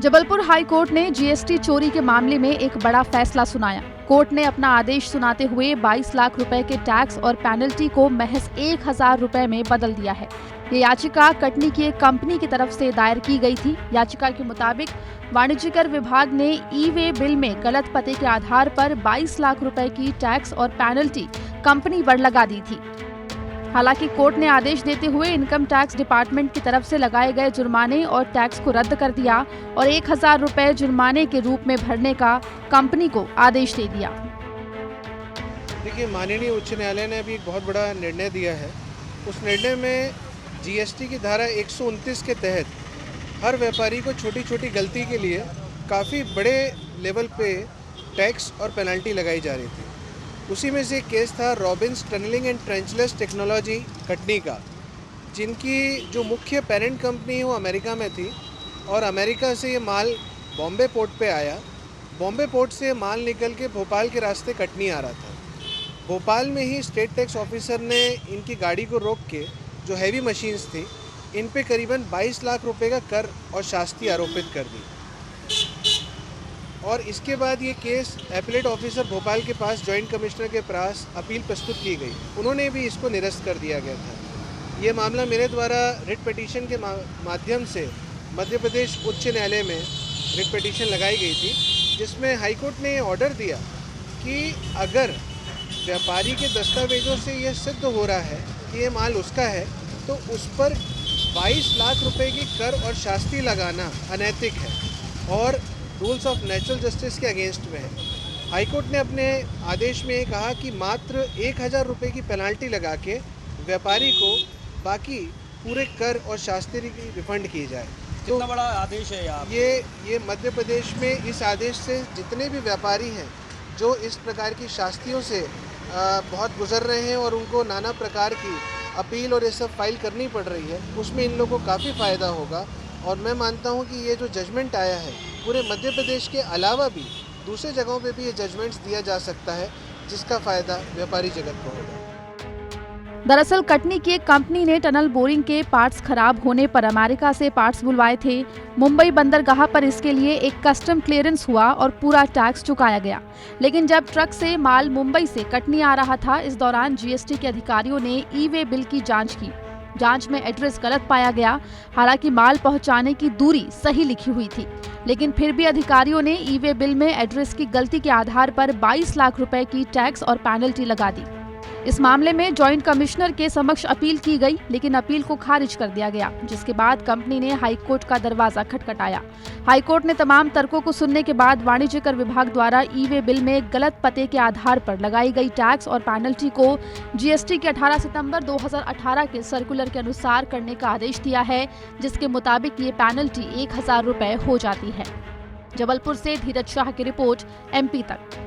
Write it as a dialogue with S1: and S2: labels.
S1: Jabalpur high court ने GST चोरी के मामले में एक बड़ा फैसला सुनाया। कोर्ट ने अपना आदेश सुनाते हुए 22 लाख रुपए के टैक्स और पेनल्टी को महज 1000 रुपए में बदल दिया है। ये याचिका कटनी की एक कंपनी की तरफ से दायर की गई थी। याचिका के मुताबिक वाणिज्य कर विभाग ने ई वे बिल में गलत पते के आधार पर 22 लाख रुपए की टैक्स और पेनल्टी कंपनी पर लगा दी थी। हालांकि कोर्ट ने आदेश देते हुए इनकम टैक्स डिपार्टमेंट की तरफ से लगाए गए जुर्माने और टैक्स को रद्द कर दिया और 1000 रुपए जुर्माने के रूप में भरने का कंपनी को आदेश दे दिया।
S2: देखिए, माननीय उच्च न्यायालय ने अभी एक बहुत बड़ा निर्णय दिया है। उस निर्णय में जीएसटी की धारा 129 के तहत हर व्यापारी को छोटी छोटी गलती के लिए काफ़ी बड़े लेवल पे टैक्स और पेनल्टी लगाई जा रही थी। उसी में से एक केस था Robbins tunnelling and trenchless technology Katni का, जिनकी जो मुख्य पेरेंट कंपनी है वो अमेरिका में थी और अमेरिका से ये माल बॉम्बे पोर्ट पे आया। बॉम्बे पोर्ट से माल निकल के भोपाल के रास्ते कटनी आ रहा था। भोपाल में ही स्टेट टैक्स ऑफिसर ने इनकी गाड़ी को रोक के जो हैवी मशीन्स थी इन पे करीबन 22 लाख रुपए का कर और शास्ति आरोपित कर दी। और इसके बाद ये केस एपीलेट ऑफिसर भोपाल के पास जॉइंट कमिश्नर के पास अपील प्रस्तुत की गई। उन्होंने भी इसको निरस्त कर दिया गया था। ये मामला मेरे द्वारा रिट पिटीशन के माध्यम से मध्य प्रदेश उच्च न्यायालय में रिट पिटीशन लगाई गई थी, जिसमें हाईकोर्ट ने ऑर्डर दिया कि अगर व्यापारी के दस्तावेजों से यह सिद्ध हो रहा है कि ये माल उसका है तो उस पर 22 लाख रुपए की कर और शास्ति लगाना अनैतिक है और रूल्स ऑफ नेचुरल जस्टिस के अगेंस्ट में है। हाईकोर्ट ने अपने आदेश में कहा कि मात्र 1000 रुपये की पेनाल्टी लगा के व्यापारी को बाकी पूरे कर और शास्ति की रिफंड की जाए।
S3: कितना बड़ा आदेश है यार?
S2: ये मध्य प्रदेश में इस आदेश से जितने भी व्यापारी हैं जो इस प्रकार की शास्तियों से बहुत गुजर रहे हैं और उनको नाना प्रकार की अपील और ये सब फाइल करनी पड़ रही है, उसमें इन लोगों को काफ़ी फ़ायदा होगा। और मैं मानता हूं कि ये जो जजमेंट आया है पूरे मध्य प्रदेश के अलावा भी दूसरे जगहों पे भी ये जजमेंट्स दिया जा सकता है, जिसका फ़ायदा व्यापारी जगत को होगा।
S1: दरअसल कटनी की एक कंपनी ने टनल बोरिंग के पार्ट्स खराब होने पर अमेरिका से पार्ट्स बुलवाए थे। मुंबई बंदरगाह पर इसके लिए एक कस्टम क्लियरेंस हुआ और पूरा टैक्स चुकाया गया। लेकिन जब ट्रक से माल मुंबई से कटनी आ रहा था, इस दौरान जीएसटी के अधिकारियों ने ई वे बिल की जांच की। जांच में एड्रेस गलत पाया गया। हालांकि माल पहुंचाने की दूरी सही लिखी हुई थी, लेकिन फिर भी अधिकारियों ने ई वे बिल में एड्रेस की गलती के आधार पर 22 लाख रुपए की टैक्स और पेनल्टी लगा दी। इस मामले में जॉइंट कमिश्नर के समक्ष अपील की गई, लेकिन अपील को खारिज कर दिया गया, जिसके बाद कंपनी ने हाईकोर्ट का दरवाजा खटखटाया। हाईकोर्ट ने तमाम तर्कों को सुनने के बाद वाणिज्य कर विभाग द्वारा ई वे बिल में गलत पते के आधार पर लगाई गई टैक्स और पेनल्टी को जीएसटी के 18 सितंबर 2018 के सर्कुलर के अनुसार करने का आदेश दिया है, जिसके मुताबिक ये पेनल्टी 1000 रुपए हो जाती है। जबलपुर से धीरज शाह की रिपोर्ट, MP तक।